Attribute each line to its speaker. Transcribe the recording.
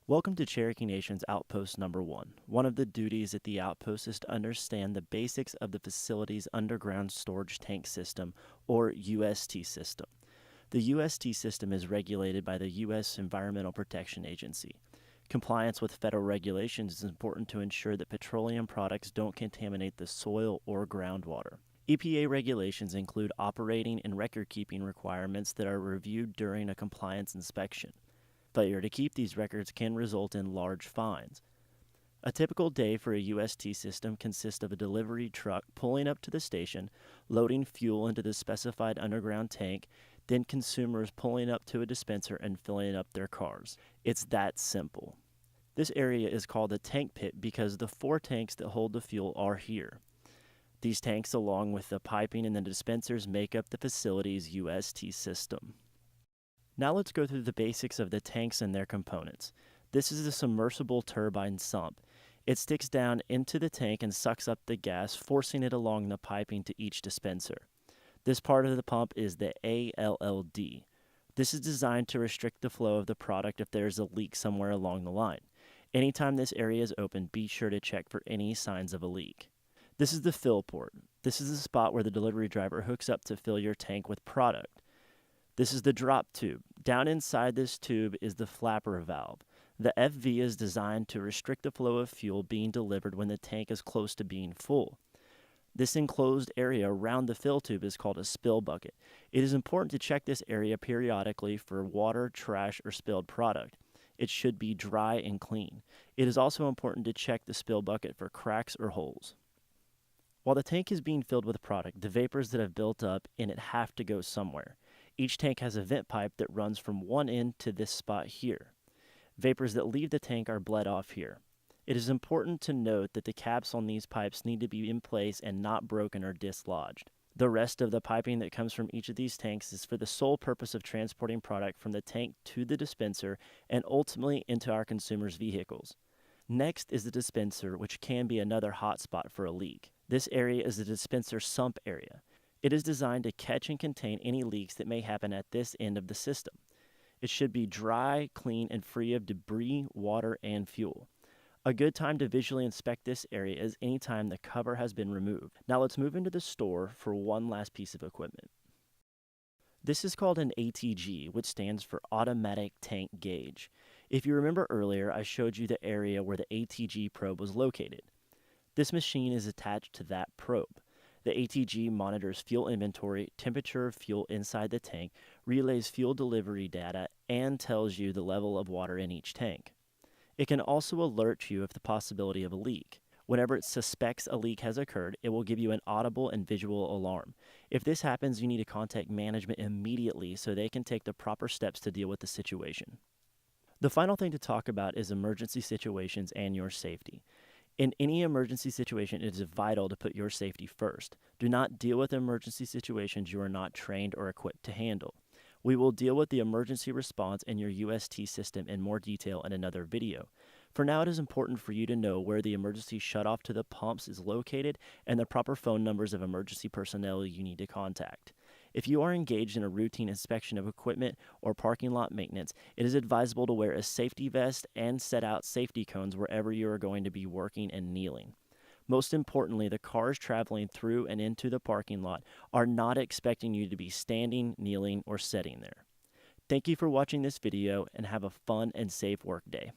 Speaker 1: Welcome to Cherokee Nation's Outpost Number 1. One of the duties at the outpost is to understand the basics of the facility's underground storage tank system, or UST system. The UST system is regulated by the U.S. Environmental Protection Agency. Compliance with federal regulations is important to ensure that petroleum products don't contaminate the soil or groundwater. EPA regulations include operating and record-keeping requirements that are reviewed during a compliance inspection. Failure to keep these records can result in large fines. A typical day for a UST system consists of a delivery truck pulling up to the station, loading fuel into the specified underground tank, then consumers pulling up to a dispenser and filling up their cars. It's that simple. This area is called the tank pit because the 4 tanks that hold the fuel are here. These tanks, along with the piping and the dispensers, make up the facility's UST system. Now let's go through the basics of the tanks and their components. This is a submersible turbine sump. It sticks down into the tank and sucks up the gas, forcing it along the piping to each dispenser. This part of the pump is the ALLD. This is designed to restrict the flow of the product if there is a leak somewhere along the line. Anytime this area is open, be sure to check for any signs of a leak. This is the fill port. This is the spot where the delivery driver hooks up to fill your tank with product. This is the drop tube. Down inside this tube is the flapper valve. The FV is designed to restrict the flow of fuel being delivered when the tank is close to being full. This enclosed area around the fill tube is called a spill bucket. It is important to check this area periodically for water, trash, or spilled product. It should be dry and clean. It is also important to check the spill bucket for cracks or holes. While the tank is being filled with product, the vapors that have built up in it have to go somewhere. Each tank has a vent pipe that runs from one end to this spot here. Vapors that leave the tank are bled off here. It is important to note that the caps on these pipes need to be in place and not broken or dislodged. The rest of the piping that comes from each of these tanks is for the sole purpose of transporting product from the tank to the dispenser and ultimately into our consumers' vehicles. Next is the dispenser, which can be another hotspot for a leak. This area is the dispenser sump area. It is designed to catch and contain any leaks that may happen at this end of the system. It should be dry, clean, and free of debris, water, and fuel. A good time to visually inspect this area is any time the cover has been removed. Now let's move into the store for one last piece of equipment. This is called an ATG, which stands for Automatic Tank Gauge. If you remember earlier, I showed you the area where the ATG probe was located. This machine is attached to that probe. The ATG monitors fuel inventory, temperature of fuel inside the tank, relays fuel delivery data, and tells you the level of water in each tank. It can also alert you of the possibility of a leak. Whenever it suspects a leak has occurred, it will give you an audible and visual alarm. If this happens, you need to contact management immediately so they can take the proper steps to deal with the situation. The final thing to talk about is emergency situations and your safety. In any emergency situation, it is vital to put your safety first. Do not deal with emergency situations you are not trained or equipped to handle. We will deal with the emergency response in your UST system in more detail in another video. For now, it is important for you to know where the emergency shutoff to the pumps is located and the proper phone numbers of emergency personnel you need to contact. If you are engaged in a routine inspection of equipment or parking lot maintenance, it is advisable to wear a safety vest and set out safety cones wherever you are going to be working and kneeling. Most importantly, the cars traveling through and into the parking lot are not expecting you to be standing, kneeling, or sitting there. Thank you for watching this video and have a fun and safe work day.